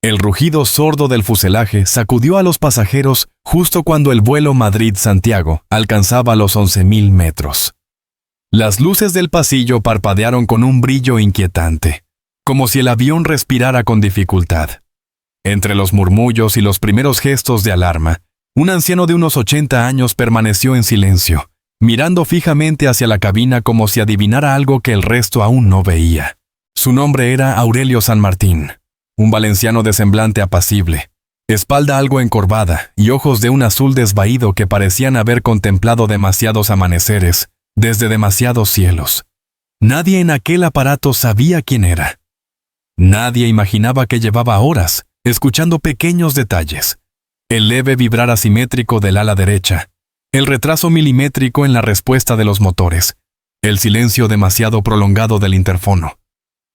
El rugido sordo del fuselaje sacudió a los pasajeros justo cuando el vuelo Madrid-Santiago alcanzaba los 11.000 metros. Las luces del pasillo parpadearon con un brillo inquietante, como si el avión respirara con dificultad. Entre los murmullos y los primeros gestos de alarma, un anciano de unos 80 años permaneció en silencio, mirando fijamente hacia la cabina como si adivinara algo que el resto aún no veía. Su nombre era Aurelio San Martín, un valenciano de semblante apacible, espalda algo encorvada y ojos de un azul desvaído que parecían haber contemplado demasiados amaneceres, desde demasiados cielos. Nadie en aquel aparato sabía quién era. Nadie imaginaba que llevaba horas, escuchando pequeños detalles. El leve vibrar asimétrico del ala derecha, el retraso milimétrico en la respuesta de los motores, el silencio demasiado prolongado del interfono.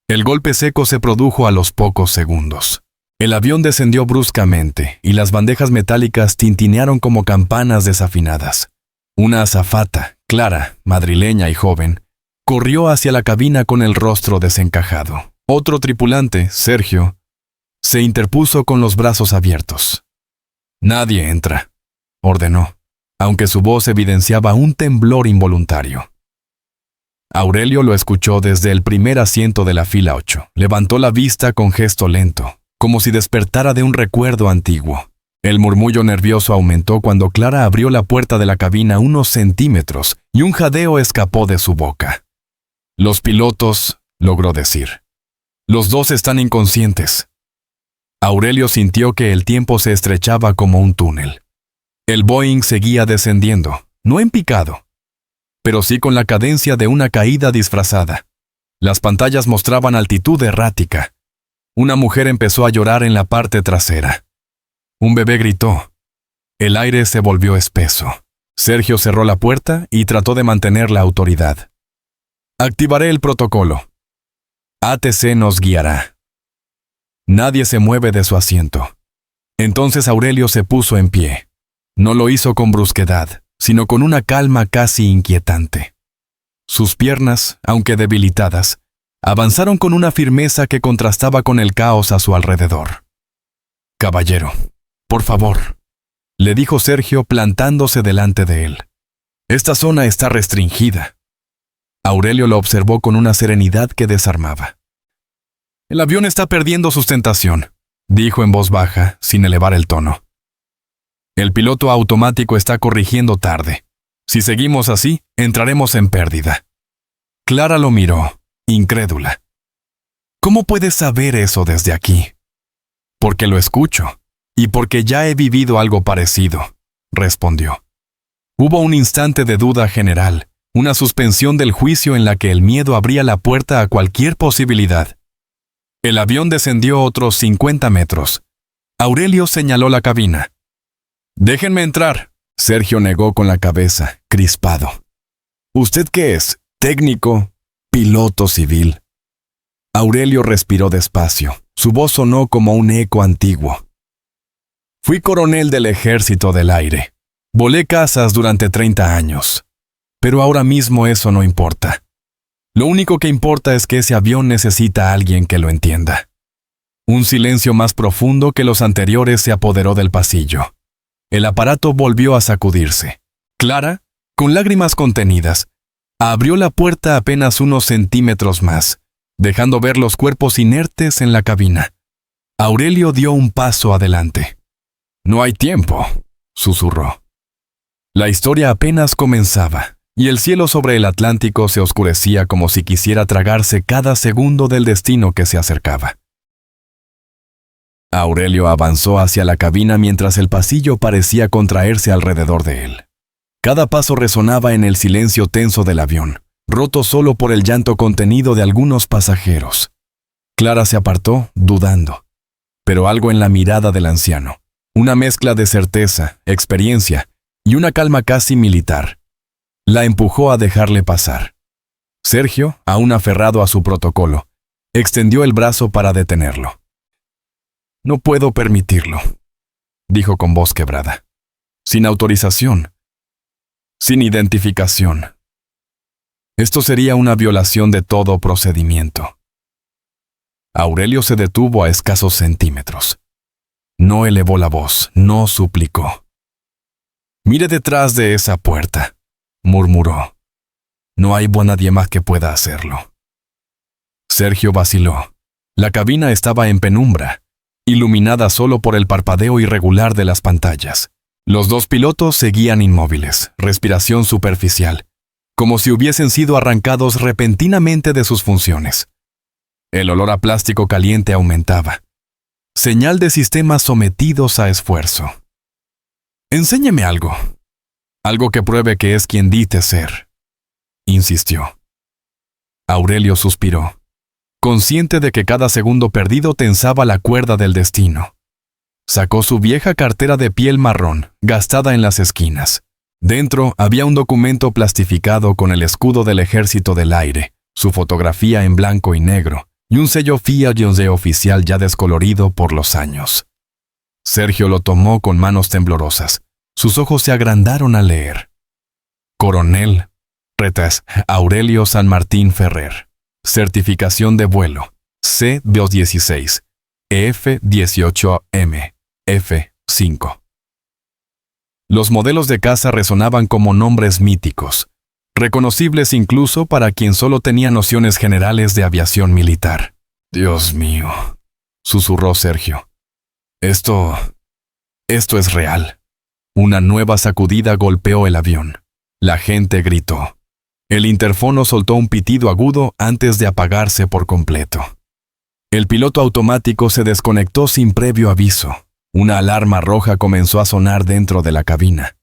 El golpe seco se produjo a los pocos segundos. El avión descendió bruscamente y las bandejas metálicas tintinearon como campanas desafinadas. Una azafata, clara, madrileña y joven, corrió hacia la cabina con el rostro desencajado. Otro tripulante, Sergio, se interpuso con los brazos abiertos. «Nadie entra», ordenó, aunque su voz evidenciaba un temblor involuntario. Aurelio lo escuchó desde el primer asiento de la fila 8. Levantó la vista con gesto lento, como si despertara de un recuerdo antiguo. El murmullo nervioso aumentó cuando Clara abrió la puerta de la cabina unos centímetros y un jadeo escapó de su boca. «Los pilotos», logró decir. «Los dos están inconscientes». Aurelio sintió que el tiempo se estrechaba como un túnel. El Boeing seguía descendiendo, no en picado, pero sí con la cadencia de una caída disfrazada. Las pantallas mostraban altitud errática. Una mujer empezó a llorar en la parte trasera. Un bebé gritó. El aire se volvió espeso. Sergio cerró la puerta y trató de mantener la autoridad. «Activaré el protocolo. ATC nos guiará». Nadie se mueve de su asiento. Entonces Aurelio se puso en pie. No lo hizo con brusquedad, sino con una calma casi inquietante. Sus piernas, aunque debilitadas, avanzaron con una firmeza que contrastaba con el caos a su alrededor. «Caballero, por favor», le dijo Sergio plantándose delante de él. «Esta zona está restringida». Aurelio lo observó con una serenidad que desarmaba. «El avión está perdiendo sustentación», dijo en voz baja, sin elevar el tono. «El piloto automático está corrigiendo tarde. Si seguimos así, entraremos en pérdida». Clara lo miró, incrédula. «¿Cómo puedes saber eso desde aquí?» «Porque lo escucho, y porque ya he vivido algo parecido», respondió. Hubo un instante de duda general, una suspensión del juicio en la que el miedo abría la puerta a cualquier posibilidad. El avión descendió otros 50 metros. Aurelio señaló la cabina. «Déjenme entrar», Sergio negó con la cabeza, crispado. «¿Usted qué es? ¿Técnico? ¿Piloto civil?» Aurelio respiró despacio. Su voz sonó como un eco antiguo. «Fui coronel del Ejército del Aire. Volé cazas durante 30 años. Pero ahora mismo eso no importa. Lo único que importa es que ese avión necesita a alguien que lo entienda». Un silencio más profundo que los anteriores se apoderó del pasillo. El aparato volvió a sacudirse. Clara, con lágrimas contenidas, abrió la puerta apenas unos centímetros más, dejando ver los cuerpos inertes en la cabina. Aurelio dio un paso adelante. «No hay tiempo», susurró. La historia apenas comenzaba, y el cielo sobre el Atlántico se oscurecía como si quisiera tragarse cada segundo del destino que se acercaba. Aurelio avanzó hacia la cabina mientras el pasillo parecía contraerse alrededor de él. Cada paso resonaba en el silencio tenso del avión, roto solo por el llanto contenido de algunos pasajeros. Clara se apartó, dudando, pero algo en la mirada del anciano, una mezcla de certeza, experiencia y una calma casi militar, la empujó a dejarle pasar. Sergio, aún aferrado a su protocolo, extendió el brazo para detenerlo. «No puedo permitirlo», dijo con voz quebrada. «Sin autorización. Sin identificación. Esto sería una violación de todo procedimiento». Aurelio se detuvo a escasos centímetros. No elevó la voz, no suplicó. «Mire detrás de esa puerta», murmuró. «No hay nadie más que pueda hacerlo». Sergio vaciló. La cabina estaba en penumbra, iluminada solo por el parpadeo irregular de las pantallas. Los dos pilotos seguían inmóviles, respiración superficial, como si hubiesen sido arrancados repentinamente de sus funciones. El olor a plástico caliente aumentaba. Señal de sistemas sometidos a esfuerzo. «Enséñeme algo. Algo que pruebe que es quien dice ser», insistió. Aurelio suspiró, consciente de que cada segundo perdido tensaba la cuerda del destino. Sacó su vieja cartera de piel marrón, gastada en las esquinas. Dentro había un documento plastificado con el escudo del Ejército del Aire, su fotografía en blanco y negro, y un sello Fiat de oficial ya descolorido por los años. Sergio lo tomó con manos temblorosas. Sus ojos se agrandaron al leer. Coronel Retas Aurelio San Martín Ferrer. Certificación de vuelo C216 F18M F5. Los modelos de caza resonaban como nombres míticos, reconocibles incluso para quien solo tenía nociones generales de aviación militar. «Dios mío», susurró Sergio. Esto es real». Una nueva sacudida golpeó el avión. La gente gritó. El interfono soltó un pitido agudo antes de apagarse por completo. El piloto automático se desconectó sin previo aviso. Una alarma roja comenzó a sonar dentro de la cabina.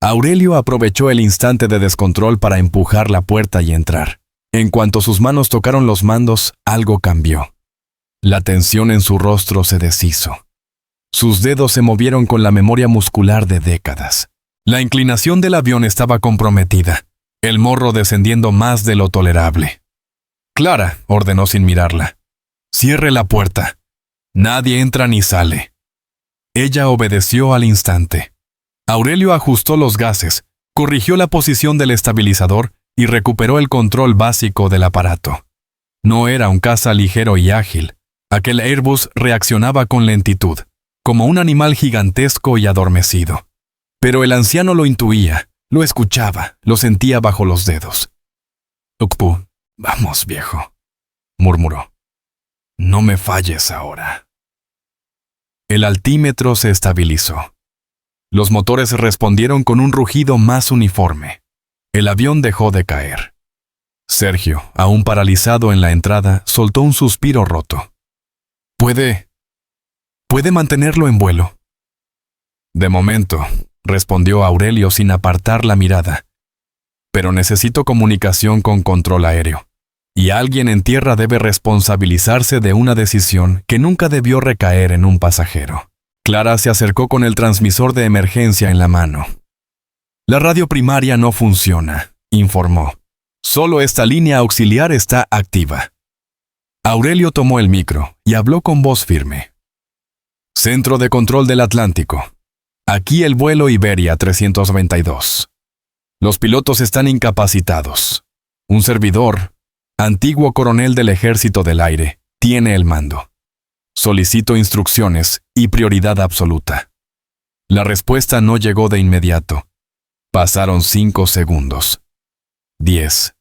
Aurelio aprovechó el instante de descontrol para empujar la puerta y entrar. En cuanto sus manos tocaron los mandos, algo cambió. La tensión en su rostro se deshizo. Sus dedos se movieron con la memoria muscular de décadas. La inclinación del avión estaba comprometida, el morro descendiendo más de lo tolerable. «Clara», ordenó sin mirarla, «cierre la puerta. Nadie entra ni sale». Ella obedeció al instante. Aurelio ajustó los gases, corrigió la posición del estabilizador y recuperó el control básico del aparato. No era un caza ligero y ágil. Aquel Airbus reaccionaba con lentitud, como un animal gigantesco y adormecido. Pero el anciano lo intuía, lo escuchaba, lo sentía bajo los dedos. «Ukpu, vamos, viejo», murmuró. «No me falles ahora». El altímetro se estabilizó. Los motores respondieron con un rugido más uniforme. El avión dejó de caer. Sergio, aún paralizado en la entrada, soltó un suspiro roto. ¿Puede mantenerlo en vuelo?» «De momento», respondió Aurelio sin apartar la mirada. «Pero necesito comunicación con control aéreo. Y alguien en tierra debe responsabilizarse de una decisión que nunca debió recaer en un pasajero». Clara se acercó con el transmisor de emergencia en la mano. «La radio primaria no funciona», informó. «Solo esta línea auxiliar está activa». Aurelio tomó el micro y habló con voz firme. «Centro de Control del Atlántico. Aquí el vuelo Iberia 392. Los pilotos están incapacitados. Un servidor, antiguo coronel del Ejército del Aire, tiene el mando. Solicito instrucciones y prioridad absoluta». La respuesta no llegó de inmediato. Pasaron 5 segundos. 10.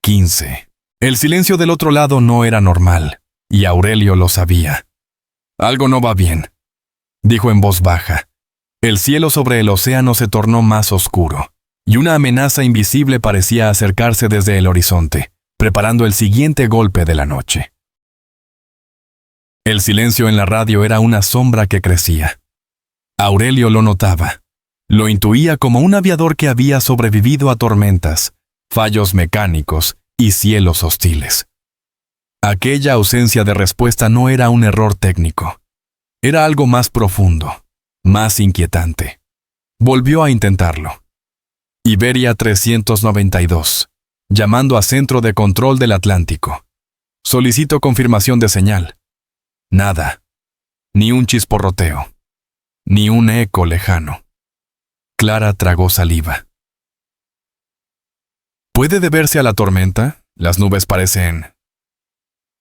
15. El silencio del otro lado no era normal, y Aurelio lo sabía. «Algo no va bien», dijo en voz baja. El cielo sobre el océano se tornó más oscuro, y una amenaza invisible parecía acercarse desde el horizonte, preparando el siguiente golpe de la noche. El silencio en la radio era una sombra que crecía. Aurelio lo notaba. Lo intuía como un aviador que había sobrevivido a tormentas, fallos mecánicos y cielos hostiles. Aquella ausencia de respuesta no era un error técnico. Era algo más profundo, más inquietante. Volvió a intentarlo. Iberia 392, llamando a Centro de Control del Atlántico. Solicito confirmación de señal. Nada. Ni un chisporroteo. Ni un eco lejano. Clara tragó saliva. ¿Puede deberse a la tormenta? Las nubes parecen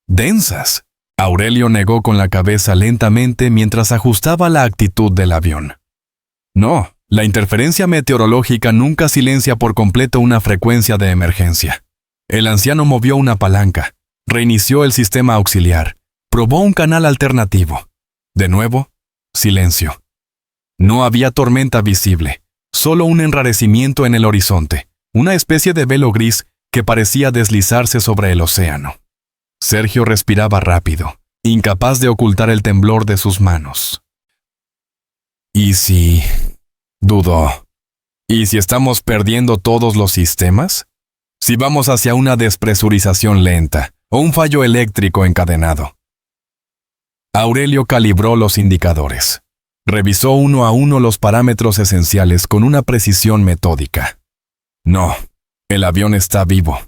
densas. Aurelio negó con la cabeza lentamente mientras ajustaba la actitud del avión. No, la interferencia meteorológica nunca silencia por completo una frecuencia de emergencia. El anciano movió una palanca, reinició el sistema auxiliar, probó un canal alternativo. De nuevo, silencio. No había tormenta visible, solo un enrarecimiento en el horizonte, una especie de velo gris que parecía deslizarse sobre el océano. Sergio respiraba rápido, incapaz de ocultar el temblor de sus manos. ¿Y si...? Dudó. ¿Y si estamos perdiendo todos los sistemas? ¿Si vamos hacia una despresurización lenta o un fallo eléctrico encadenado? Aurelio calibró los indicadores. Revisó uno a uno los parámetros esenciales con una precisión metódica. No, el avión está vivo.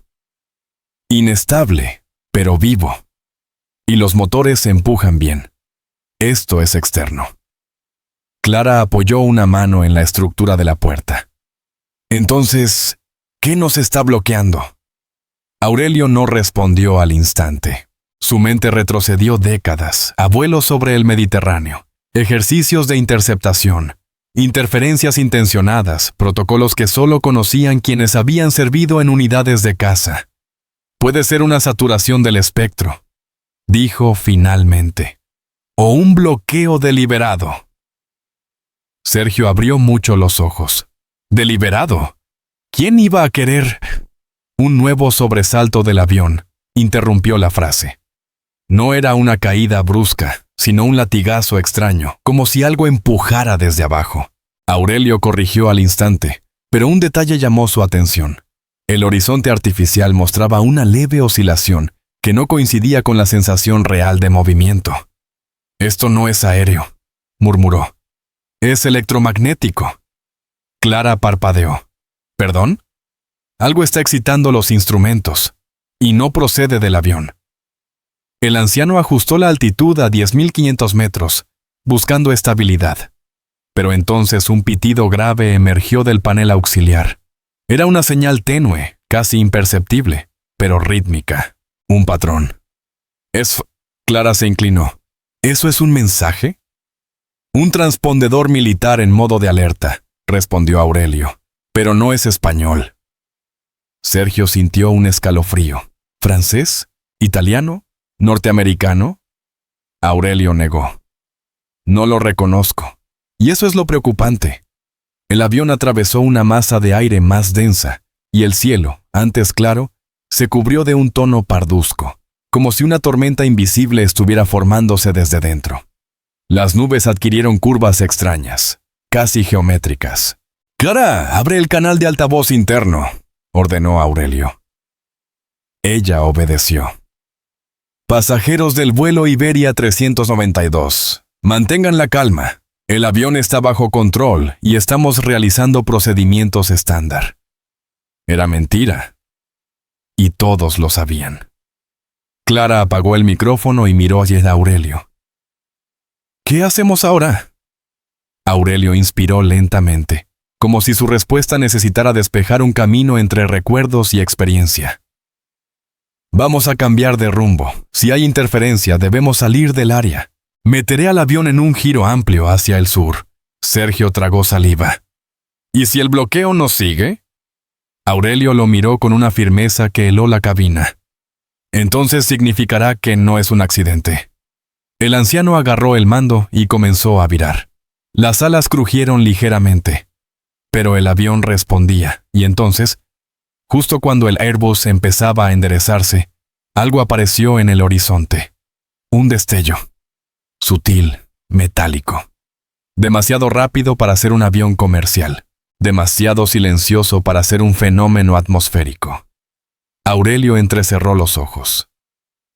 Inestable, pero vivo. Y los motores se empujan bien. Esto es externo. Clara apoyó una mano en la estructura de la puerta. Entonces, ¿qué nos está bloqueando? Aurelio no respondió al instante. Su mente retrocedió décadas a vuelos sobre el Mediterráneo, ejercicios de interceptación, interferencias intencionadas, protocolos que solo conocían quienes habían servido en unidades de caza. Puede ser una saturación del espectro, dijo finalmente, o un bloqueo deliberado. Sergio abrió mucho los ojos. ¿Deliberado? ¿Quién iba a querer? Un nuevo sobresalto del avión interrumpió la frase. No era una caída brusca, sino un latigazo extraño, como si algo empujara desde abajo. Aurelio corrigió al instante, pero un detalle llamó su atención. El horizonte artificial mostraba una leve oscilación que no coincidía con la sensación real de movimiento. «Esto no es aéreo», murmuró. «Es electromagnético». Clara parpadeó. ¿Perdón? Algo está excitando los instrumentos, y no procede del avión. El anciano ajustó la altitud a 10.500 metros, buscando estabilidad. Pero entonces un pitido grave emergió del panel auxiliar. Era una señal tenue, casi imperceptible, pero rítmica. Un patrón. Clara se inclinó. ¿Eso es un mensaje? Un transpondedor militar en modo de alerta, respondió Aurelio. Pero no es español. Sergio sintió un escalofrío. ¿Francés? ¿Italiano? ¿Norteamericano? Aurelio negó. No lo reconozco. Y eso es lo preocupante. El avión atravesó una masa de aire más densa, y el cielo, antes claro, se cubrió de un tono parduzco, como si una tormenta invisible estuviera formándose desde dentro. Las nubes adquirieron curvas extrañas, casi geométricas. «Clara, abre el canal de altavoz interno», ordenó Aurelio. Ella obedeció. «Pasajeros del vuelo Iberia 392, mantengan la calma. El avión está bajo control y estamos realizando procedimientos estándar». Era mentira. Y todos lo sabían. Clara apagó el micrófono y miró hacia Aurelio. «¿Qué hacemos ahora?» Aurelio inspiró lentamente, como si su respuesta necesitara despejar un camino entre recuerdos y experiencia. «Vamos a cambiar de rumbo. Si hay interferencia, debemos salir del área. Meteré al avión en un giro amplio hacia el sur». Sergio tragó saliva. «¿Y si el bloqueo nos sigue?» Aurelio lo miró con una firmeza que heló la cabina. «Entonces significará que no es un accidente». El anciano agarró el mando y comenzó a virar. Las alas crujieron ligeramente. Pero el avión respondía, y entonces, justo cuando el Airbus empezaba a enderezarse, algo apareció en el horizonte. Un destello. Sutil, metálico. Demasiado rápido para ser un avión comercial. Demasiado silencioso para ser un fenómeno atmosférico. Aurelio entrecerró los ojos.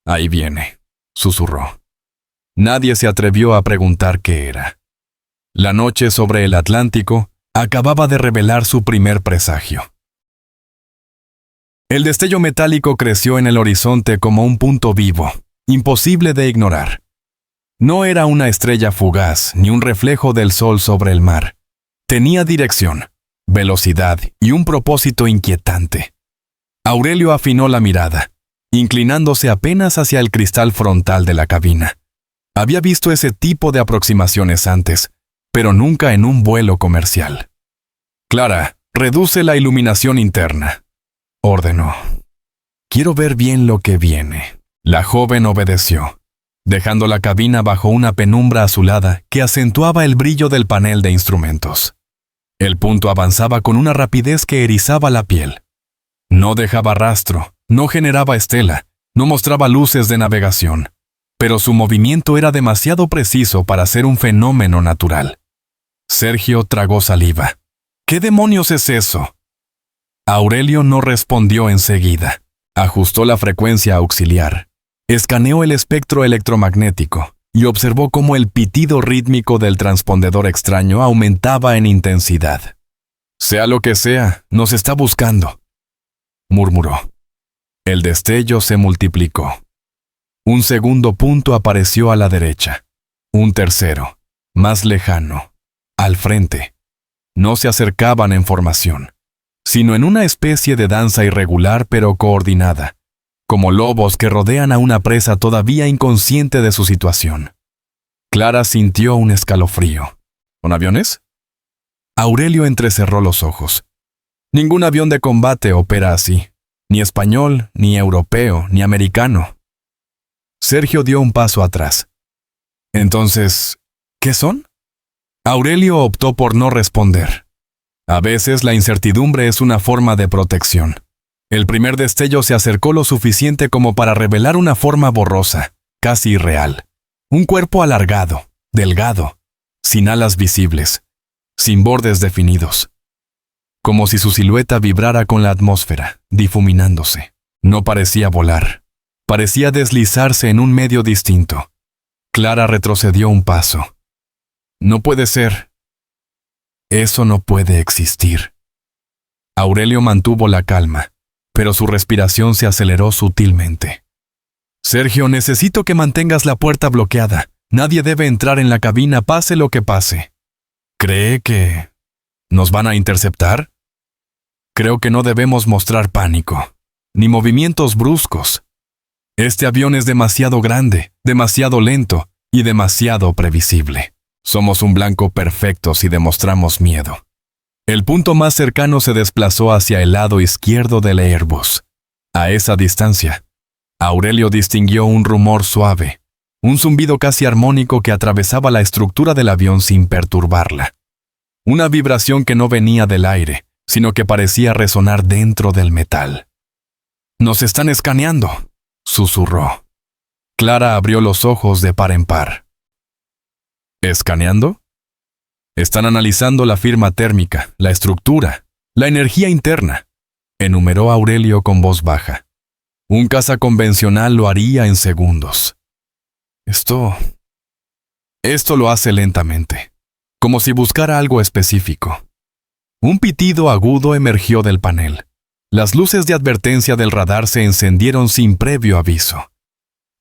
«Ahí viene», susurró. Nadie se atrevió a preguntar qué era. La noche sobre el Atlántico acababa de revelar su primer presagio. El destello metálico creció en el horizonte como un punto vivo, imposible de ignorar. No era una estrella fugaz ni un reflejo del sol sobre el mar. Tenía dirección, velocidad y un propósito inquietante. Aurelio afinó la mirada. inclinándose apenas hacia el cristal frontal de la cabina. Había visto ese tipo de aproximaciones antes, pero nunca en un vuelo comercial. Clara, reduce la iluminación interna, ordenó. Quiero ver bien lo que viene. La joven obedeció, dejando la cabina bajo una penumbra azulada que acentuaba el brillo del panel de instrumentos. El punto avanzaba con una rapidez que erizaba la piel. No dejaba rastro, no generaba estela, no mostraba luces de navegación, pero su movimiento era demasiado preciso para ser un fenómeno natural. Sergio tragó saliva. ¿Qué demonios es eso? Aurelio no respondió enseguida. Ajustó la frecuencia auxiliar, escaneó el espectro electromagnético y observó cómo el pitido rítmico del transpondedor extraño aumentaba en intensidad. Sea lo que sea, nos está buscando, murmuró. El destello se multiplicó. Un segundo punto apareció a la derecha. Un tercero, más lejano, al frente. No se acercaban en formación, sino en una especie de danza irregular pero coordinada, como lobos que rodean a una presa todavía inconsciente de su situación. Clara sintió un escalofrío. ¿Son aviones? Aurelio entrecerró los ojos. Ningún avión de combate opera así, ni español, ni europeo, ni americano. Sergio dio un paso atrás. Entonces, ¿qué son? Aurelio optó por no responder. A veces la incertidumbre es una forma de protección. El primer destello se acercó lo suficiente como para revelar una forma borrosa, casi irreal. Un cuerpo alargado, delgado, sin alas visibles, sin bordes definidos. Como si su silueta vibrara con la atmósfera, difuminándose. No parecía volar. Parecía deslizarse en un medio distinto. Clara retrocedió un paso. No puede ser. Eso no puede existir. Aurelio mantuvo la calma, pero su respiración se aceleró sutilmente. Sergio, necesito que mantengas la puerta bloqueada. Nadie debe entrar en la cabina, pase lo que pase. ¿Cree que nos van a interceptar? Creo que no debemos mostrar pánico, ni movimientos bruscos. Este avión es demasiado grande, demasiado lento y demasiado previsible. Somos un blanco perfecto si demostramos miedo. El punto más cercano se desplazó hacia el lado izquierdo del Airbus. A esa distancia, Aurelio distinguió un rumor suave, un zumbido casi armónico que atravesaba la estructura del avión sin perturbarla. Una vibración que no venía del aire, sino que parecía resonar dentro del metal. «Nos están escaneando», susurró. Clara abrió los ojos de par en par. ¿Escaneando? Están analizando la firma térmica, la estructura, la energía interna, enumeró Aurelio con voz baja. Un caza convencional lo haría en segundos. Esto lo hace lentamente, como si buscara algo específico. Un pitido agudo emergió del panel. Las luces de advertencia del radar se encendieron sin previo aviso.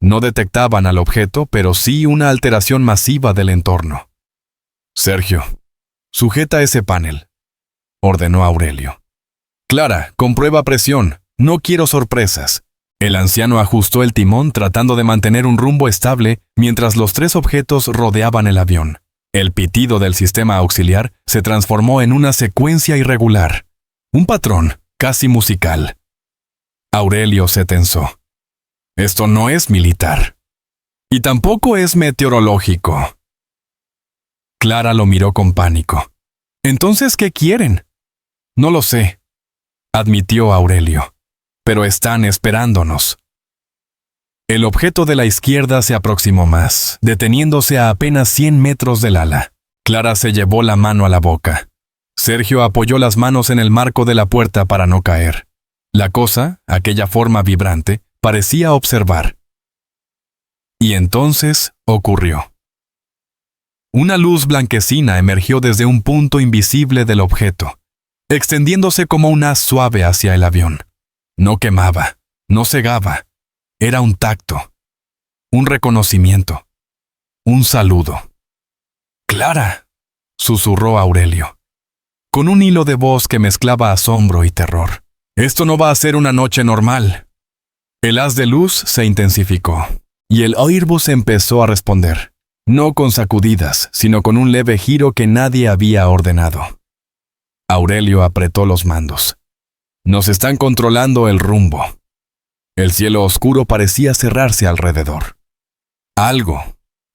No detectaban al objeto, pero sí una alteración masiva del entorno. Sergio, sujeta ese panel, ordenó Aurelio. Clara, comprueba presión, no quiero sorpresas. El anciano ajustó el timón tratando de mantener un rumbo estable mientras los tres objetos rodeaban el avión. El pitido del sistema auxiliar se transformó en una secuencia irregular, un patrón casi musical. Aurelio se tensó. Esto no es militar. Y tampoco es meteorológico. Clara lo miró con pánico. ¿Entonces qué quieren? No lo sé, admitió Aurelio. Pero están esperándonos. El objeto de la izquierda se aproximó más, deteniéndose a apenas 100 metros del ala. Clara se llevó la mano a la boca. Sergio apoyó las manos en el marco de la puerta para no caer. La cosa, aquella forma vibrante, parecía observar. Y entonces ocurrió. Una luz blanquecina emergió desde un punto invisible del objeto, extendiéndose como un haz suave hacia el avión. No quemaba, no cegaba. Era un tacto, un reconocimiento, un saludo. «Clara», susurró Aurelio, con un hilo de voz que mezclaba asombro y terror. «Esto no va a ser una noche normal». El haz de luz se intensificó, y el Airbus empezó a responder, no con sacudidas, sino con un leve giro que nadie había ordenado. Aurelio apretó los mandos. Nos están controlando el rumbo. El cielo oscuro parecía cerrarse alrededor. Algo,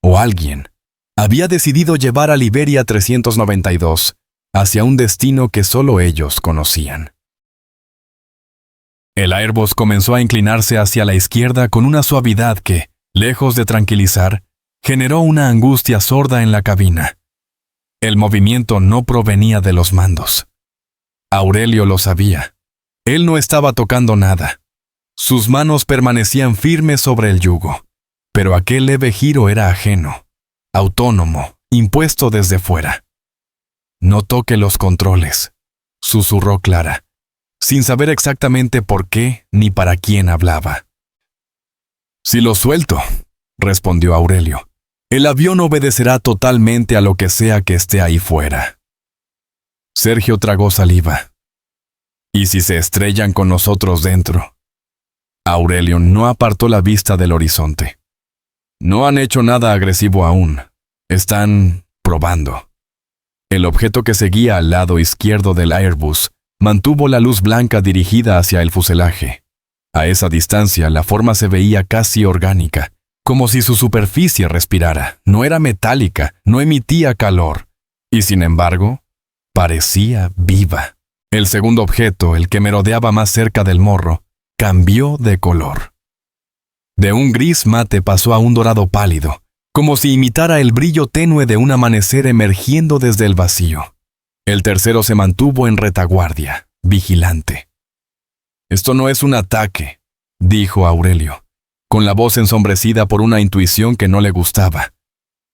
o alguien, había decidido llevar a Liberia 392 hacia un destino que solo ellos conocían. El Airbus comenzó a inclinarse hacia la izquierda con una suavidad que, lejos de tranquilizar, generó una angustia sorda en la cabina. El movimiento no provenía de los mandos. Aurelio lo sabía. Él no estaba tocando nada. Sus manos permanecían firmes sobre el yugo, pero aquel leve giro era ajeno, autónomo, impuesto desde fuera. No toque los controles, susurró Clara, sin saber exactamente por qué ni para quién hablaba. Si lo suelto, respondió Aurelio, el avión obedecerá totalmente a lo que sea que esté ahí fuera. Sergio tragó saliva. ¿Y si se estrellan con nosotros dentro? Aurelio no apartó la vista del horizonte. No han hecho nada agresivo aún. Están probando. El objeto que seguía al lado izquierdo del Airbus mantuvo la luz blanca dirigida hacia el fuselaje. A esa distancia la forma se veía casi orgánica, como si su superficie respirara. No era metálica, no emitía calor, y sin embargo, parecía viva. El segundo objeto, el que merodeaba más cerca del morro, cambió de color. De un gris mate pasó a un dorado pálido, como si imitara el brillo tenue de un amanecer emergiendo desde el vacío. El tercero se mantuvo en retaguardia, vigilante. «Esto no es un ataque», dijo Aurelio, con la voz ensombrecida por una intuición que no le gustaba.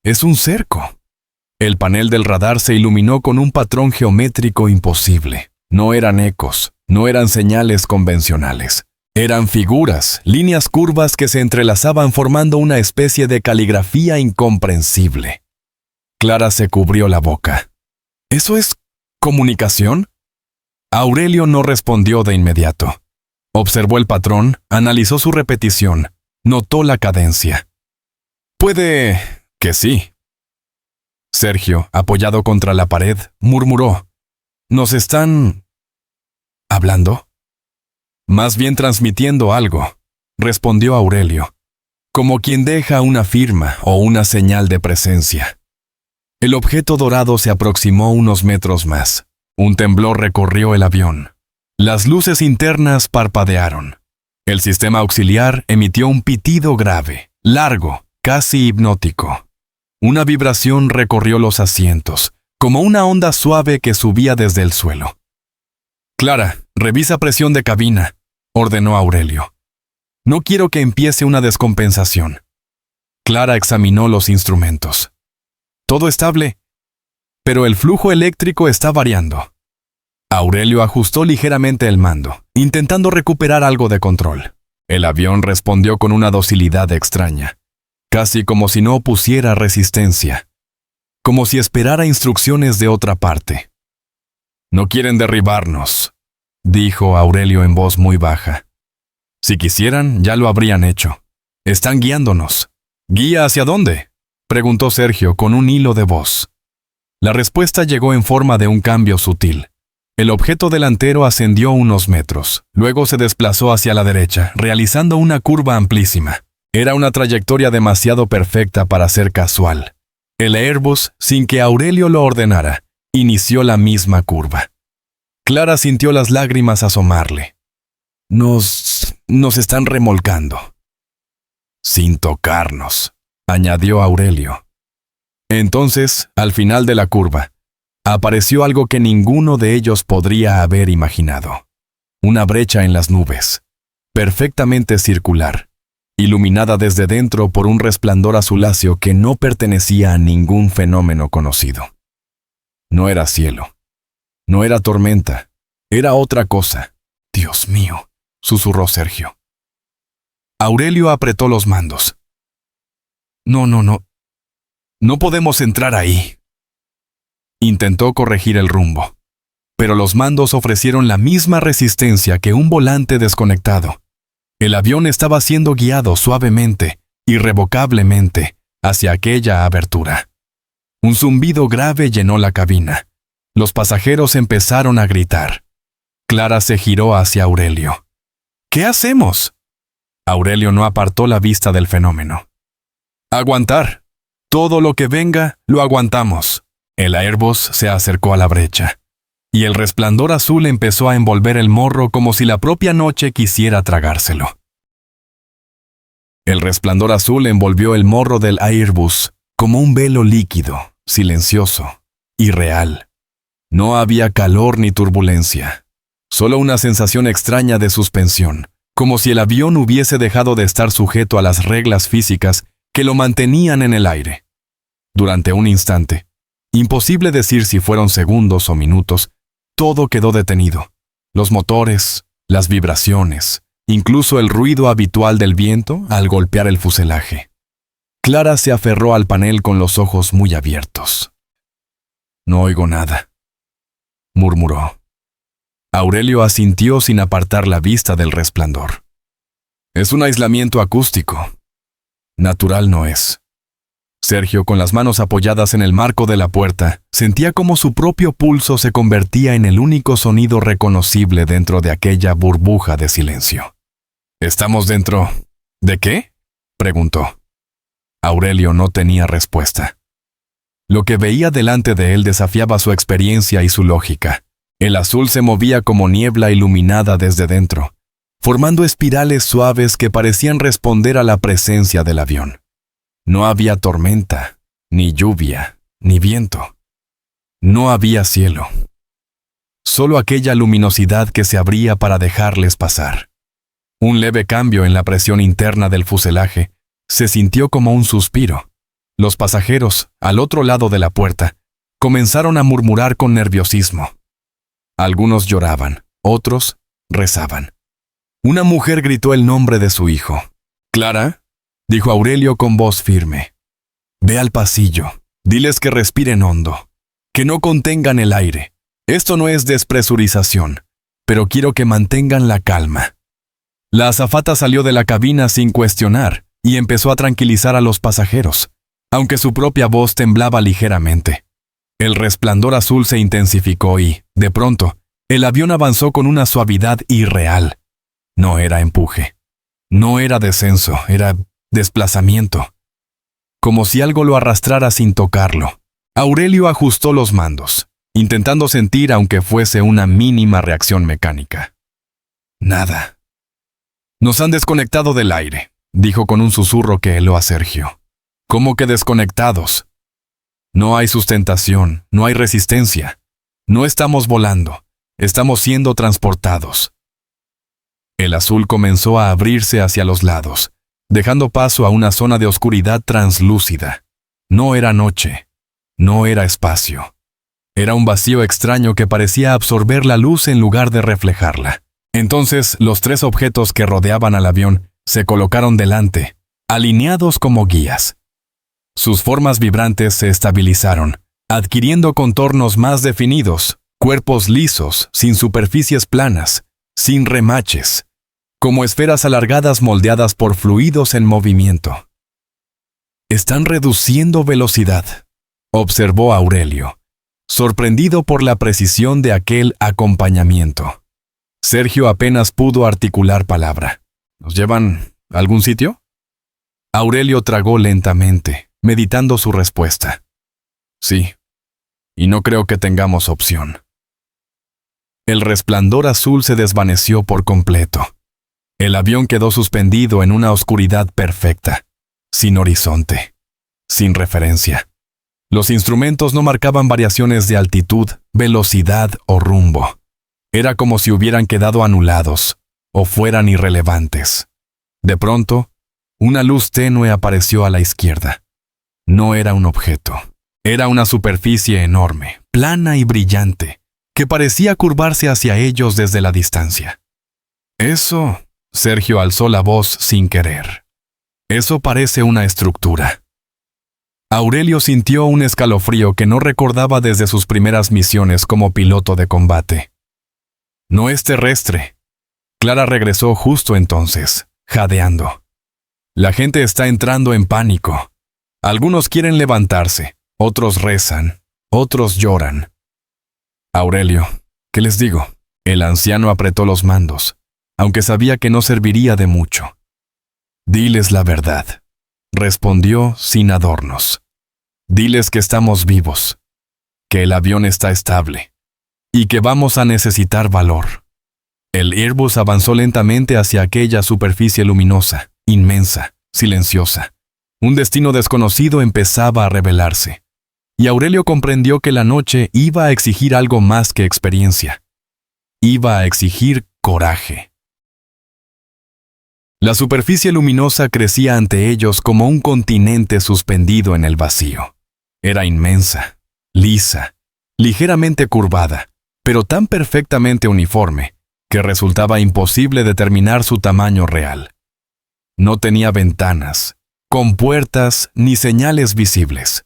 «Es un cerco». El panel del radar se iluminó con un patrón geométrico imposible. No eran ecos, no eran señales convencionales. Eran figuras, líneas curvas que se entrelazaban formando una especie de caligrafía incomprensible. Clara se cubrió la boca. ¿Eso es comunicación? Aurelio no respondió de inmediato. Observó el patrón, analizó su repetición, notó la cadencia. Puede que sí. Sergio, apoyado contra la pared, murmuró. ¿Nos están hablando? Más bien transmitiendo algo, respondió Aurelio, como quien deja una firma o una señal de presencia. El objeto dorado se aproximó unos metros más. Un temblor recorrió el avión. Las luces internas parpadearon. El sistema auxiliar emitió un pitido grave, largo, casi hipnótico. Una vibración recorrió los asientos, como una onda suave que subía desde el suelo. «Clara, revisa presión de cabina», ordenó Aurelio. «No quiero que empiece una descompensación». Clara examinó los instrumentos. «Todo estable, pero el flujo eléctrico está variando». Aurelio ajustó ligeramente el mando, intentando recuperar algo de control. El avión respondió con una docilidad extraña, casi como si no opusiera resistencia, como si esperara instrucciones de otra parte. «No quieren derribarnos», dijo Aurelio en voz muy baja. «Si quisieran, ya lo habrían hecho. Están guiándonos». «¿Guía hacia dónde?», preguntó Sergio con un hilo de voz. La respuesta llegó en forma de un cambio sutil. El objeto delantero ascendió unos metros, luego se desplazó hacia la derecha, realizando una curva amplísima. Era una trayectoria demasiado perfecta para ser casual. El Airbus, sin que Aurelio lo ordenara, inició la misma curva. Clara sintió las lágrimas asomarle. Nos están remolcando. Sin tocarnos, añadió Aurelio. Entonces, al final de la curva, apareció algo que ninguno de ellos podría haber imaginado. Una brecha en las nubes, perfectamente circular, iluminada desde dentro por un resplandor azuláceo que no pertenecía a ningún fenómeno conocido. No era cielo. No era tormenta. Era otra cosa. «Dios mío», susurró Sergio. Aurelio apretó los mandos. No. No podemos entrar ahí». Intentó corregir el rumbo, pero los mandos ofrecieron la misma resistencia que un volante desconectado. El avión estaba siendo guiado suavemente, irrevocablemente, hacia aquella abertura. Un zumbido grave llenó la cabina. Los pasajeros empezaron a gritar. Clara se giró hacia Aurelio. ¿Qué hacemos? Aurelio no apartó la vista del fenómeno. Aguantar. Todo lo que venga, lo aguantamos. El Airbus se acercó a la brecha, y el resplandor azul empezó a envolver el morro como si la propia noche quisiera tragárselo. El resplandor azul envolvió el morro del Airbus como un velo líquido, silencioso, irreal. No había calor ni turbulencia, solo una sensación extraña de suspensión, como si el avión hubiese dejado de estar sujeto a las reglas físicas que lo mantenían en el aire. Durante un instante, imposible decir si fueron segundos o minutos, todo quedó detenido. Los motores, las vibraciones, incluso el ruido habitual del viento al golpear el fuselaje. Clara se aferró al panel con los ojos muy abiertos. No oigo nada, murmuró. Aurelio asintió sin apartar la vista del resplandor. Es un aislamiento acústico. Natural no es. Sergio, con las manos apoyadas en el marco de la puerta, sentía como su propio pulso se convertía en el único sonido reconocible dentro de aquella burbuja de silencio. ¿Estamos dentro de qué?, preguntó. Aurelio no tenía respuesta. Lo que veía delante de él desafiaba su experiencia y su lógica. El azul se movía como niebla iluminada desde dentro, formando espirales suaves que parecían responder a la presencia del avión. No había tormenta, ni lluvia, ni viento. No había cielo. Solo aquella luminosidad que se abría para dejarles pasar. Un leve cambio en la presión interna del fuselaje se sintió como un suspiro. Los pasajeros, al otro lado de la puerta, comenzaron a murmurar con nerviosismo. Algunos lloraban, otros rezaban. Una mujer gritó el nombre de su hijo. «Clara», dijo Aurelio con voz firme. «Ve al pasillo. Diles que respiren hondo. Que no contengan el aire. Esto no es despresurización, pero quiero que mantengan la calma». La azafata salió de la cabina sin cuestionar y empezó a tranquilizar a los pasajeros, aunque su propia voz temblaba ligeramente. El resplandor azul se intensificó y, de pronto, el avión avanzó con una suavidad irreal. No era empuje. No era descenso, era desplazamiento. Como si algo lo arrastrara sin tocarlo. Aurelio ajustó los mandos, intentando sentir aunque fuese una mínima reacción mecánica. Nada. «Nos han desconectado del aire», dijo con un susurro que heló a Sergio. «¿Cómo que desconectados? No hay sustentación, no hay resistencia. No estamos volando, estamos siendo transportados». El azul comenzó a abrirse hacia los lados, dejando paso a una zona de oscuridad translúcida. No era noche, no era espacio. Era un vacío extraño que parecía absorber la luz en lugar de reflejarla. Entonces, los tres objetos que rodeaban al avión se colocaron delante, alineados como guías. Sus formas vibrantes se estabilizaron, adquiriendo contornos más definidos, cuerpos lisos, sin superficies planas, sin remaches, como esferas alargadas moldeadas por fluidos en movimiento. «Están reduciendo velocidad», observó Aurelio, sorprendido por la precisión de aquel acompañamiento. Sergio apenas pudo articular palabra. ¿Nos llevan a algún sitio? Aurelio tragó lentamente, meditando su respuesta. Sí, y no creo que tengamos opción. El resplandor azul se desvaneció por completo. El avión quedó suspendido en una oscuridad perfecta, sin horizonte, sin referencia. Los instrumentos no marcaban variaciones de altitud, velocidad o rumbo. Era como si hubieran quedado anulados o fueran irrelevantes. De pronto, una luz tenue apareció a la izquierda. No era un objeto. Era una superficie enorme, plana y brillante, que parecía curvarse hacia ellos desde la distancia. «Eso», Sergio alzó la voz sin querer. «Eso parece una estructura». Aurelio sintió un escalofrío que no recordaba desde sus primeras misiones como piloto de combate. «No es terrestre». Clara regresó justo entonces. jadeando. La gente está entrando en pánico. Algunos quieren levantarse, otros rezan, otros lloran. Aurelio, ¿qué les digo? El anciano apretó los mandos, aunque sabía que no serviría de mucho. Diles la verdad, respondió sin adornos. Diles que estamos vivos, que el avión está estable y que vamos a necesitar valor. El Airbus avanzó lentamente hacia aquella superficie luminosa, inmensa, silenciosa. Un destino desconocido empezaba a revelarse, y Aurelio comprendió que la noche iba a exigir algo más que experiencia. Iba a exigir coraje. La superficie luminosa crecía ante ellos como un continente suspendido en el vacío. Era inmensa, lisa, ligeramente curvada, pero tan perfectamente uniforme que resultaba imposible determinar su tamaño real. No tenía ventanas, compuertas ni señales visibles,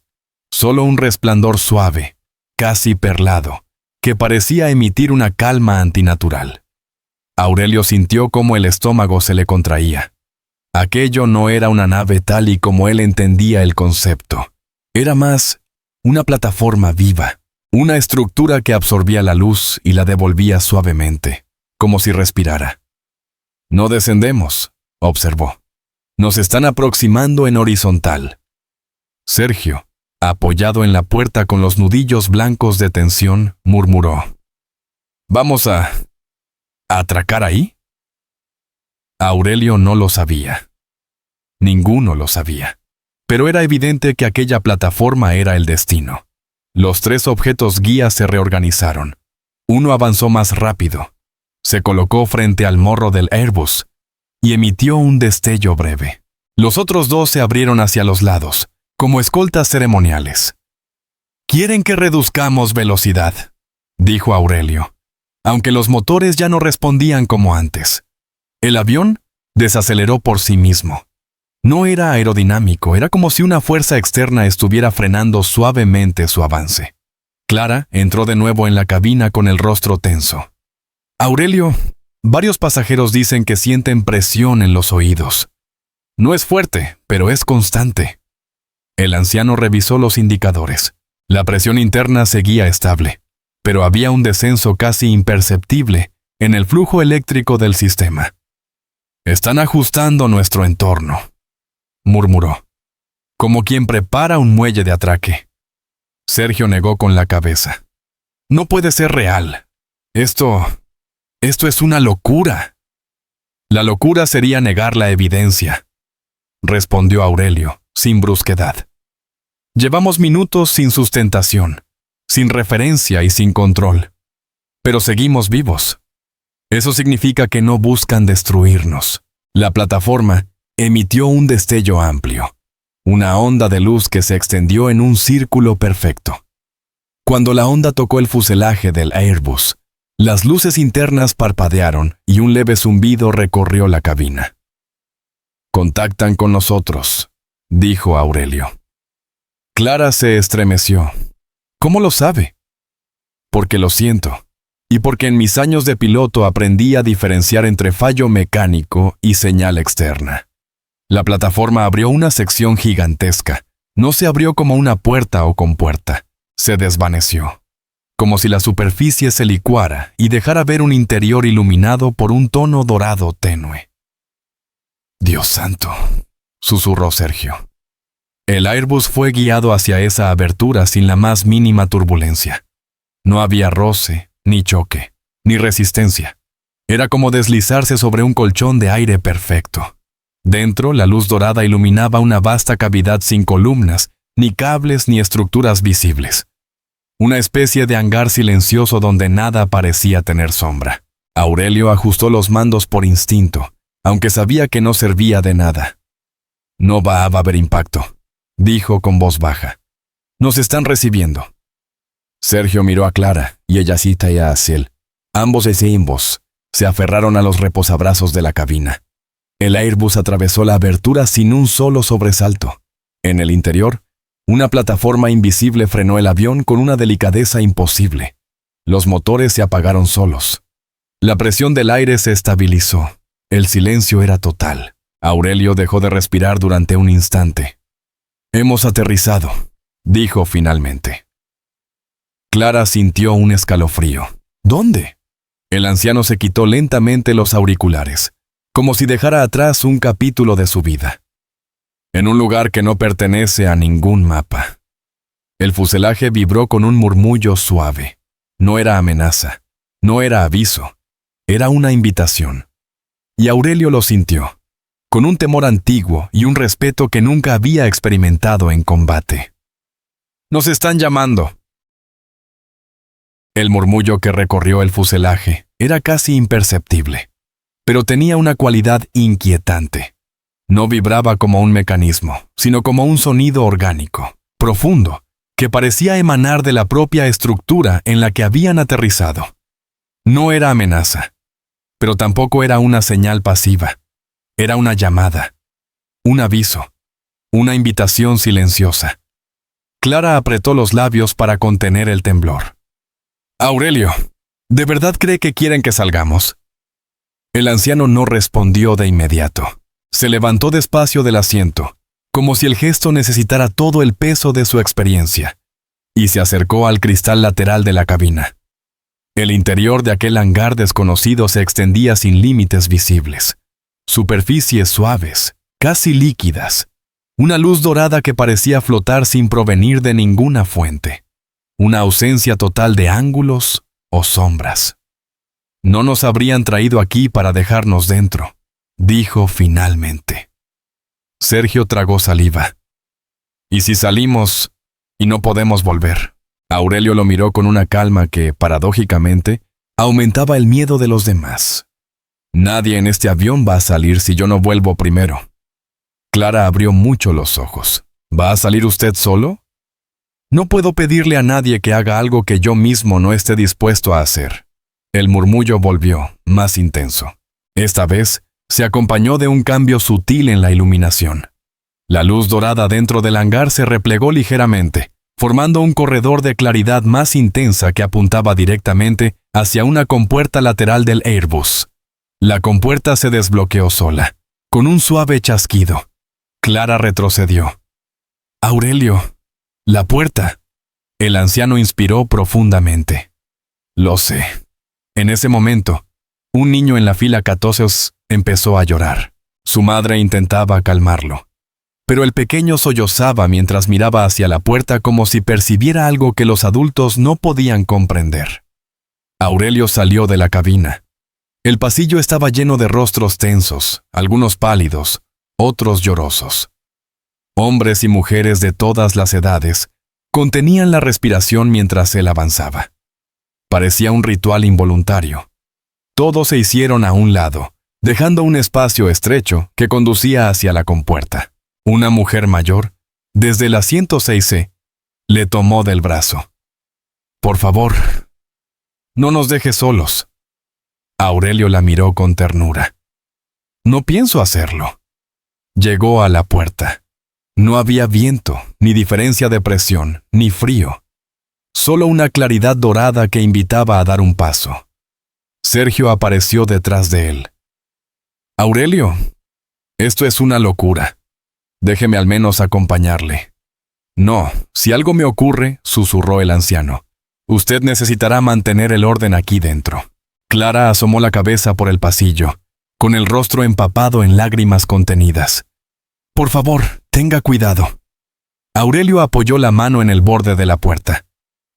solo un resplandor suave, casi perlado, que parecía emitir una calma antinatural. Aurelio sintió cómo el estómago se le contraía. Aquello no era una nave tal y como él entendía el concepto. Era más una plataforma viva, una estructura que absorbía la luz y la devolvía suavemente, como si respirara. No descendemos, observó. Nos están aproximando en horizontal. Sergio, apoyado en la puerta con los nudillos blancos de tensión, murmuró: ¿Vamos a atracar ahí? Aurelio no lo sabía. Ninguno lo sabía. Pero era evidente que aquella plataforma era el destino. Los tres objetos guía se reorganizaron. Uno avanzó más rápido. Se colocó frente al morro del Airbus y emitió un destello breve. Los otros dos se abrieron hacia los lados, como escoltas ceremoniales. «Quieren que reduzcamos velocidad», dijo Aurelio, aunque los motores ya no respondían como antes. El avión desaceleró por sí mismo. No era aerodinámico, era como si una fuerza externa estuviera frenando suavemente su avance. Clara entró de nuevo en la cabina con el rostro tenso. «Aurelio, varios pasajeros dicen que sienten presión en los oídos. No es fuerte, pero es constante». El anciano revisó los indicadores. La presión interna seguía estable, pero había un descenso casi imperceptible en el flujo eléctrico del sistema. «Están ajustando nuestro entorno», murmuró, como quien prepara un muelle de atraque. Sergio negó con la cabeza. «No puede ser real. Esto es una locura». «La locura sería negar la evidencia», respondió Aurelio, sin brusquedad. «Llevamos minutos sin sustentación, sin referencia y sin control. Pero seguimos vivos. Eso significa que no buscan destruirnos». La plataforma emitió un destello amplio, una onda de luz que se extendió en un círculo perfecto. Cuando la onda tocó el fuselaje del Airbus, las luces internas parpadearon y un leve zumbido recorrió la cabina. «Contactan con nosotros», dijo Aurelio. Clara se estremeció. «¿Cómo lo sabe?» «Porque lo siento, y porque en mis años de piloto aprendí a diferenciar entre fallo mecánico y señal externa». La plataforma abrió una sección gigantesca. No se abrió como una puerta o compuerta. Se desvaneció, como si la superficie se licuara y dejara ver un interior iluminado por un tono dorado tenue. «Dios santo», susurró Sergio. El Airbus fue guiado hacia esa abertura sin la más mínima turbulencia. No había roce, ni choque, ni resistencia. Era como deslizarse sobre un colchón de aire perfecto. Dentro, la luz dorada iluminaba una vasta cavidad sin columnas, ni cables ni estructuras visibles. Una especie de hangar silencioso donde nada parecía tener sombra. Aurelio ajustó los mandos por instinto, aunque sabía que no servía de nada. «No va a haber impacto», dijo con voz baja. «Nos están recibiendo». Sergio miró a Clara y ella cita y a Asiel. Ambos se aferraron a los reposabrazos de la cabina. El Airbus atravesó la abertura sin un solo sobresalto. En el interior, una plataforma invisible frenó el avión con una delicadeza imposible. Los motores se apagaron solos. La presión del aire se estabilizó. El silencio era total. Aurelio dejó de respirar durante un instante. «Hemos aterrizado», dijo finalmente. Clara sintió un escalofrío. «¿Dónde?». El anciano se quitó lentamente los auriculares, como si dejara atrás un capítulo de su vida. «En un lugar que no pertenece a ningún mapa». El fuselaje vibró con un murmullo suave. No era amenaza, no era aviso, era una invitación. Y Aurelio lo sintió, con un temor antiguo y un respeto que nunca había experimentado en combate. «Nos están llamando». El murmullo que recorrió el fuselaje era casi imperceptible, pero tenía una cualidad inquietante. No vibraba como un mecanismo, sino como un sonido orgánico, profundo, que parecía emanar de la propia estructura en la que habían aterrizado. No era amenaza, pero tampoco era una señal pasiva. Era una llamada, un aviso, una invitación silenciosa. Clara apretó los labios para contener el temblor. «Aurelio, ¿de verdad cree que quieren que salgamos?». El anciano no respondió de inmediato. Se levantó despacio del asiento, como si el gesto necesitara todo el peso de su experiencia, y se acercó al cristal lateral de la cabina. El interior de aquel hangar desconocido se extendía sin límites visibles. Superficies suaves, casi líquidas. Una luz dorada que parecía flotar sin provenir de ninguna fuente. Una ausencia total de ángulos o sombras. «No nos habrían traído aquí para dejarnos dentro», dijo finalmente. Sergio tragó saliva. «¿Y si salimos y no podemos volver?». Aurelio lo miró con una calma que, paradójicamente, aumentaba el miedo de los demás. «Nadie en este avión va a salir si yo no vuelvo primero». Clara abrió mucho los ojos. «¿Va a salir usted solo?». «No puedo pedirle a nadie que haga algo que yo mismo no esté dispuesto a hacer». El murmullo volvió, más intenso. Esta vez, se acompañó de un cambio sutil en la iluminación. La luz dorada dentro del hangar se replegó ligeramente, formando un corredor de claridad más intensa que apuntaba directamente hacia una compuerta lateral del Airbus. La compuerta se desbloqueó sola, con un suave chasquido. Clara retrocedió. «Aurelio, la puerta». El anciano inspiró profundamente. «Lo sé». En ese momento, un niño en la fila 14 empezó a llorar. Su madre intentaba calmarlo, pero el pequeño sollozaba mientras miraba hacia la puerta como si percibiera algo que los adultos no podían comprender. Aurelio salió de la cabina. El pasillo estaba lleno de rostros tensos, algunos pálidos, otros llorosos. Hombres y mujeres de todas las edades contenían la respiración mientras él avanzaba. Parecía un ritual involuntario. Todos se hicieron a un lado, dejando un espacio estrecho que conducía hacia la compuerta. Una mujer mayor, desde el asiento 6C, le tomó del brazo. «Por favor, no nos dejes solos». Aurelio la miró con ternura. «No pienso hacerlo». Llegó a la puerta. No había viento, ni diferencia de presión, ni frío. Solo una claridad dorada que invitaba a dar un paso. Sergio apareció detrás de él. «Aurelio, esto es una locura. Déjeme al menos acompañarle». «No, si algo me ocurre», susurró el anciano, «usted necesitará mantener el orden aquí dentro». Clara asomó la cabeza por el pasillo, con el rostro empapado en lágrimas contenidas. «Por favor, tenga cuidado». Aurelio apoyó la mano en el borde de la puerta.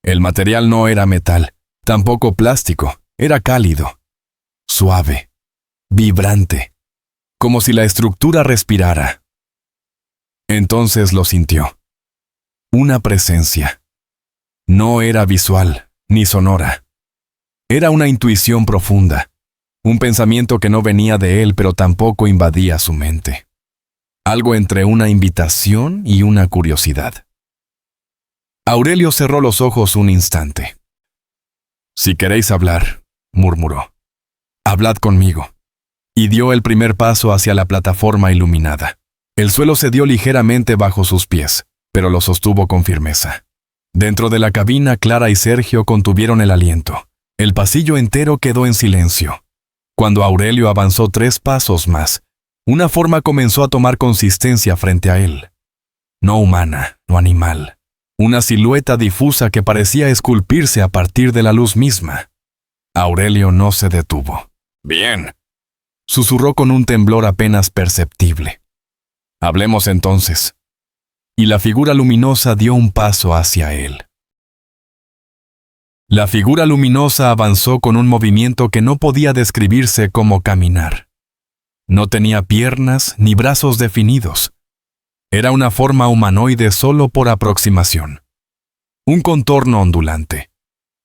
El material no era metal, tampoco plástico, era cálido, suave, vibrante, como si la estructura respirara. Entonces lo sintió. Una presencia. No era visual, ni sonora. Era una intuición profunda, un pensamiento que no venía de él pero tampoco invadía su mente. Algo entre una invitación y una curiosidad. Aurelio cerró los ojos un instante. «Si queréis hablar», murmuró, «hablad conmigo». Y dio el primer paso hacia la plataforma iluminada. El suelo cedió ligeramente bajo sus pies, pero lo sostuvo con firmeza. Dentro de la cabina, Clara y Sergio contuvieron el aliento. El pasillo entero quedó en silencio. Cuando Aurelio avanzó 3 pasos más, Una forma comenzó a tomar consistencia frente a él. No humana, no animal. Una silueta difusa que parecía esculpirse a partir de la luz misma. Aurelio no se detuvo. «Bien», susurró con un temblor apenas perceptible. «Hablemos entonces». Y la figura luminosa dio un paso hacia él. La figura luminosa avanzó con un movimiento que no podía describirse como caminar. No tenía piernas ni brazos definidos. Era una forma humanoide solo por aproximación. Un contorno ondulante.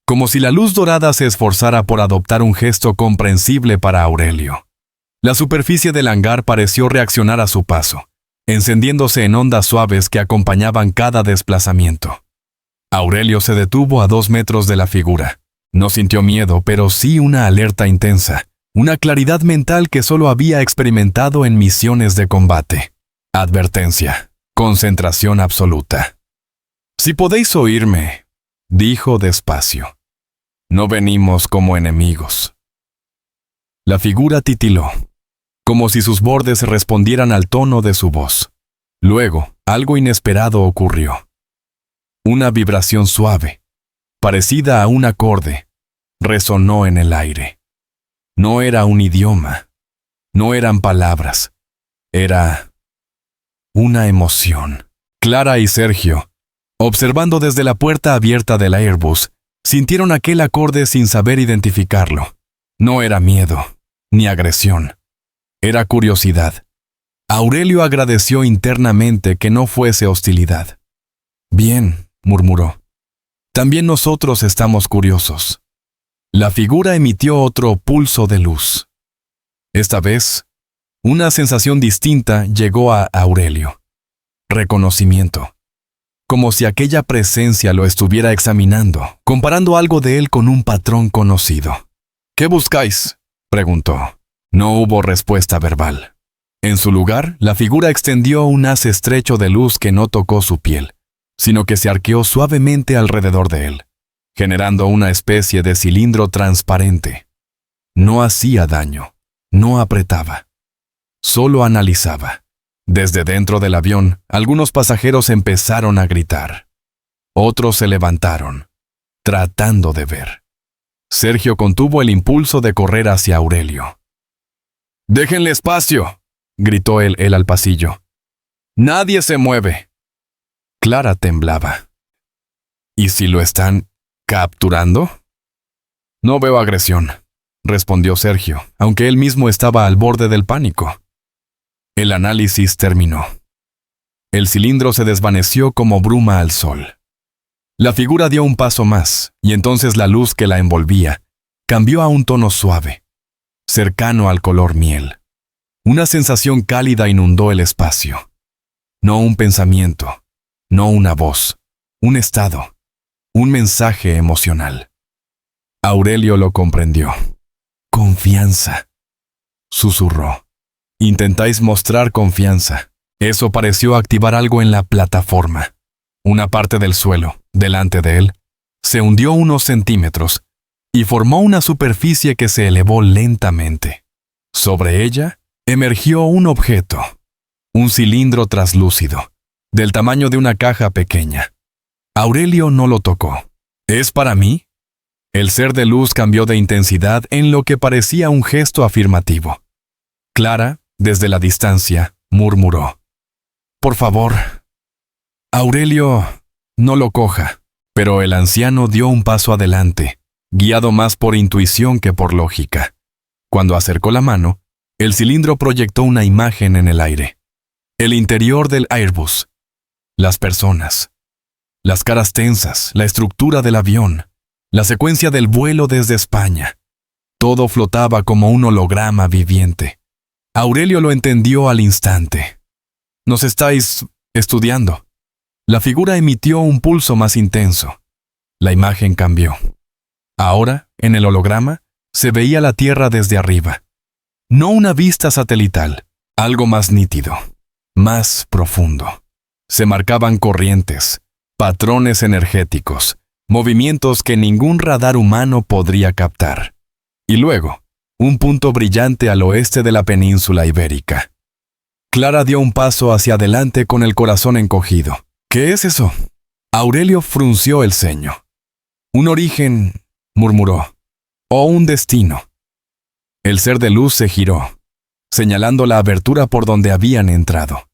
Como si la luz dorada se esforzara por adoptar un gesto comprensible para Aurelio. La superficie del hangar pareció reaccionar a su paso, encendiéndose en ondas suaves que acompañaban cada desplazamiento. Aurelio se detuvo a 2 metros de la figura. No sintió miedo, pero sí una alerta intensa, una claridad mental que solo había experimentado en misiones de combate. Advertencia, concentración absoluta. «Si podéis oírme», dijo despacio. «No venimos como enemigos». La figura titiló, como si sus bordes respondieran al tono de su voz. Luego, algo inesperado ocurrió. Una vibración suave, parecida a un acorde, resonó en el aire. No era un idioma, no eran palabras, era una emoción. Clara y Sergio, observando desde la puerta abierta del Airbus, sintieron aquel acorde sin saber identificarlo. No era miedo, ni agresión. Era curiosidad. Aurelio agradeció internamente que no fuese hostilidad. «Bien», murmuró. «También nosotros estamos curiosos». La figura emitió otro pulso de luz. Esta vez, una sensación distinta llegó a Aurelio. Reconocimiento. Como si aquella presencia lo estuviera examinando, comparando algo de él con un patrón conocido. «¿Qué buscáis?», preguntó. No hubo respuesta verbal. En su lugar, la figura extendió un haz estrecho de luz que no tocó su piel, sino que se arqueó suavemente alrededor de él, generando una especie de cilindro transparente. No hacía daño, no apretaba, solo analizaba. Desde dentro del avión, algunos pasajeros empezaron a gritar. Otros se levantaron, tratando de ver. Sergio contuvo el impulso de correr hacia Aurelio. «¡Déjenle espacio!», gritó él al pasillo. «¡Nadie se mueve!». Clara temblaba. «¿Y si lo están capturando?». «No veo agresión», respondió Sergio, aunque él mismo estaba al borde del pánico. El análisis terminó. El cilindro se desvaneció como bruma al sol. La figura dio un paso más, y entonces la luz que la envolvía cambió a un tono suave, cercano al color miel. Una sensación cálida inundó el espacio. No un pensamiento, no una voz, un estado, un mensaje emocional. Aurelio lo comprendió. «Confianza», susurró. «Intentáis mostrar confianza». Eso pareció activar algo en la plataforma. Una parte del suelo, delante de él, se hundió unos centímetros y formó una superficie que se elevó lentamente. Sobre ella emergió un objeto, un cilindro traslúcido, del tamaño de una caja pequeña. Aurelio no lo tocó. «¿Es para mí?». El ser de luz cambió de intensidad en lo que parecía un gesto afirmativo. Clara, desde la distancia, murmuró: «Por favor». «Aurelio, no lo coja». Pero el anciano dio un paso adelante, guiado más por intuición que por lógica. Cuando acercó la mano, el cilindro proyectó una imagen en el aire. El interior del Airbus. Las personas. Las caras tensas, la estructura del avión, la secuencia del vuelo desde España. Todo flotaba como un holograma viviente. Aurelio lo entendió al instante. «Nos estáis estudiando». La figura emitió un pulso más intenso. La imagen cambió. Ahora, en el holograma, se veía la Tierra desde arriba. No una vista satelital, algo más nítido, más profundo. Se marcaban corrientes, patrones energéticos, movimientos que ningún radar humano podría captar. Y luego, un punto brillante al oeste de la península ibérica. Clara dio un paso hacia adelante con el corazón encogido. ¿Qué es eso? Aurelio frunció el ceño. Un origen, murmuró, o un destino. El ser de luz se giró, señalando la abertura por donde habían entrado.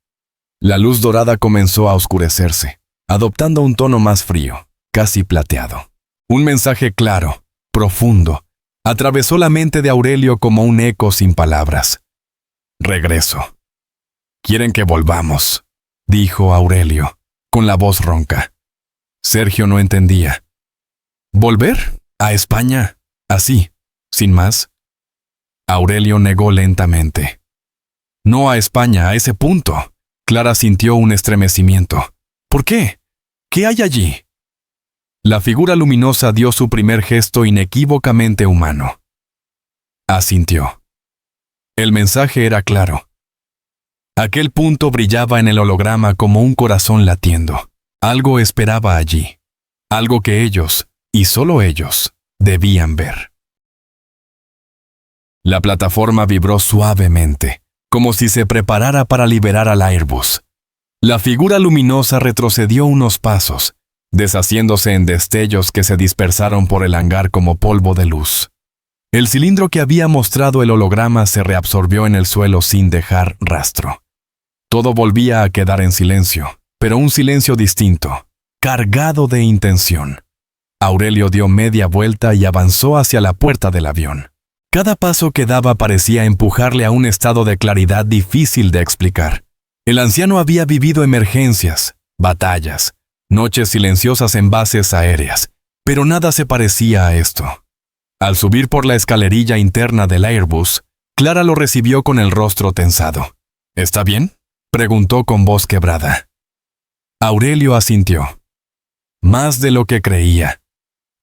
La luz dorada comenzó a oscurecerse, adoptando un tono más frío, casi plateado. Un mensaje claro, profundo, atravesó la mente de Aurelio como un eco sin palabras. Regreso. Quieren que volvamos, dijo Aurelio, con la voz ronca. Sergio no entendía. ¿Volver? ¿A España? ¿Así? ¿Sin más? Aurelio negó lentamente. No a España, a ese punto. Clara sintió un estremecimiento. ¿Por qué? ¿Qué hay allí? La figura luminosa dio su primer gesto inequívocamente humano. Asintió. El mensaje era claro. Aquel punto brillaba en el holograma como un corazón latiendo. Algo esperaba allí. Algo que ellos, y solo ellos, debían ver. La plataforma vibró suavemente, como si se preparara para liberar al Airbus. La figura luminosa retrocedió unos pasos, deshaciéndose en destellos que se dispersaron por el hangar como polvo de luz. El cilindro que había mostrado el holograma se reabsorbió en el suelo sin dejar rastro. Todo volvía a quedar en silencio, pero un silencio distinto, cargado de intención. Aurelio dio media vuelta y avanzó hacia la puerta del avión. Cada paso que daba parecía empujarle a un estado de claridad difícil de explicar. El anciano había vivido emergencias, batallas, noches silenciosas en bases aéreas, pero nada se parecía a esto. Al subir por la escalerilla interna del Airbus, Clara lo recibió con el rostro tensado. ¿Está bien?, preguntó con voz quebrada. Aurelio asintió. Más de lo que creía.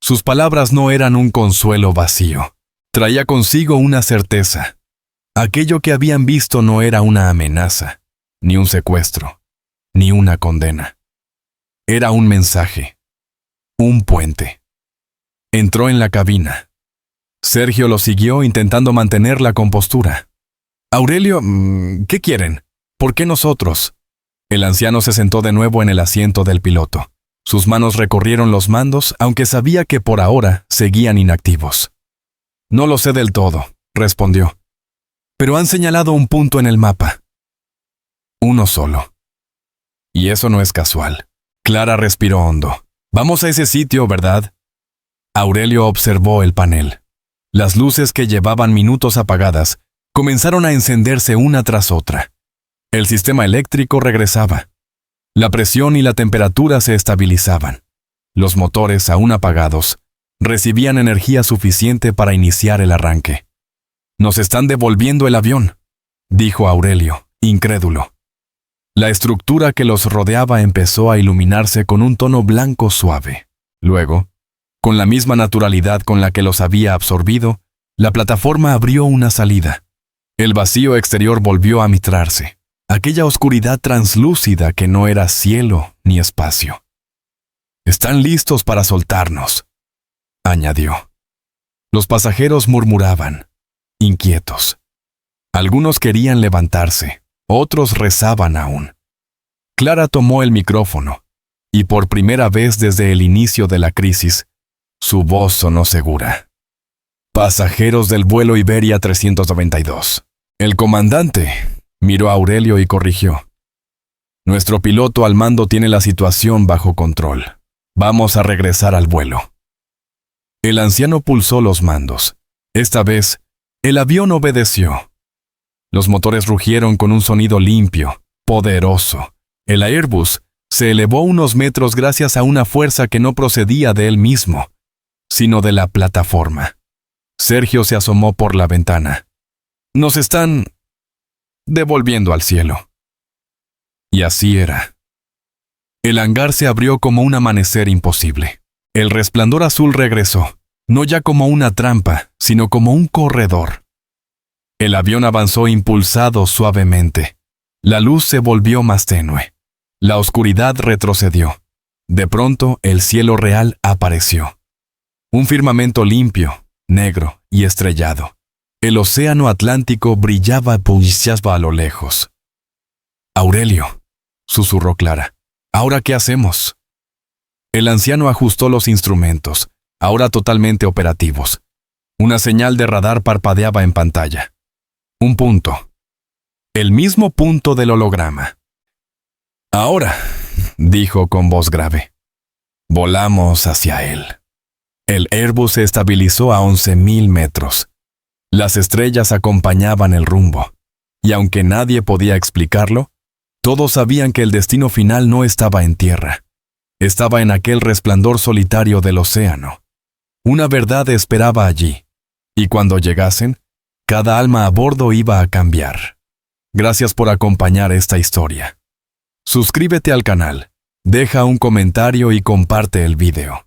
Sus palabras no eran un consuelo vacío. Traía consigo una certeza. Aquello que habían visto no era una amenaza, ni un secuestro, ni una condena. Era un mensaje. Un puente. Entró en la cabina. Sergio lo siguió intentando mantener la compostura. Aurelio, ¿qué quieren? ¿Por qué nosotros? El anciano se sentó de nuevo en el asiento del piloto. Sus manos recorrieron los mandos, aunque sabía que por ahora seguían inactivos. No lo sé del todo, respondió. Pero han señalado un punto en el mapa. Uno solo. Y eso no es casual. Clara respiró hondo. Vamos a ese sitio, ¿verdad? Aurelio observó el panel. Las luces que llevaban minutos apagadas comenzaron a encenderse una tras otra. El sistema eléctrico regresaba. La presión y la temperatura se estabilizaban. Los motores, aún apagados, recibían energía suficiente para iniciar el arranque. «Nos están devolviendo el avión», dijo Aurelio, incrédulo. La estructura que los rodeaba empezó a iluminarse con un tono blanco suave. Luego, con la misma naturalidad con la que los había absorbido, la plataforma abrió una salida. El vacío exterior volvió a mitrarse. Aquella oscuridad translúcida que no era cielo ni espacio. «Están listos para soltarnos», añadió. Los pasajeros murmuraban, inquietos. Algunos querían levantarse, otros rezaban aún. Clara tomó el micrófono, y por primera vez desde el inicio de la crisis, su voz sonó segura. «Pasajeros del vuelo Iberia 392. El comandante», miró a Aurelio y corrigió. «Nuestro piloto al mando tiene la situación bajo control. Vamos a regresar al vuelo». El anciano pulsó los mandos. Esta vez, el avión obedeció. Los motores rugieron con un sonido limpio, poderoso. El Airbus se elevó unos metros gracias a una fuerza que no procedía de él mismo, sino de la plataforma. Sergio se asomó por la ventana. «Nos están devolviendo al cielo». Y así era. El hangar se abrió como un amanecer imposible. El resplandor azul regresó, no ya como una trampa, sino como un corredor. El avión avanzó impulsado suavemente. La luz se volvió más tenue. La oscuridad retrocedió. De pronto, el cielo real apareció. Un firmamento limpio, negro y estrellado. El océano Atlántico brillaba a lo lejos. Aurelio, susurró Clara. ¿Ahora qué hacemos? El anciano ajustó los instrumentos, ahora totalmente operativos. Una señal de radar parpadeaba en pantalla. Un punto. El mismo punto del holograma. Ahora, dijo con voz grave. Volamos hacia él. El Airbus se estabilizó a 11.000 metros. Las estrellas acompañaban el rumbo, y aunque nadie podía explicarlo, todos sabían que el destino final no estaba en tierra. Estaba en aquel resplandor solitario del océano. Una verdad esperaba allí, y cuando llegasen, cada alma a bordo iba a cambiar. Gracias por acompañar esta historia. Suscríbete al canal, deja un comentario y comparte el video.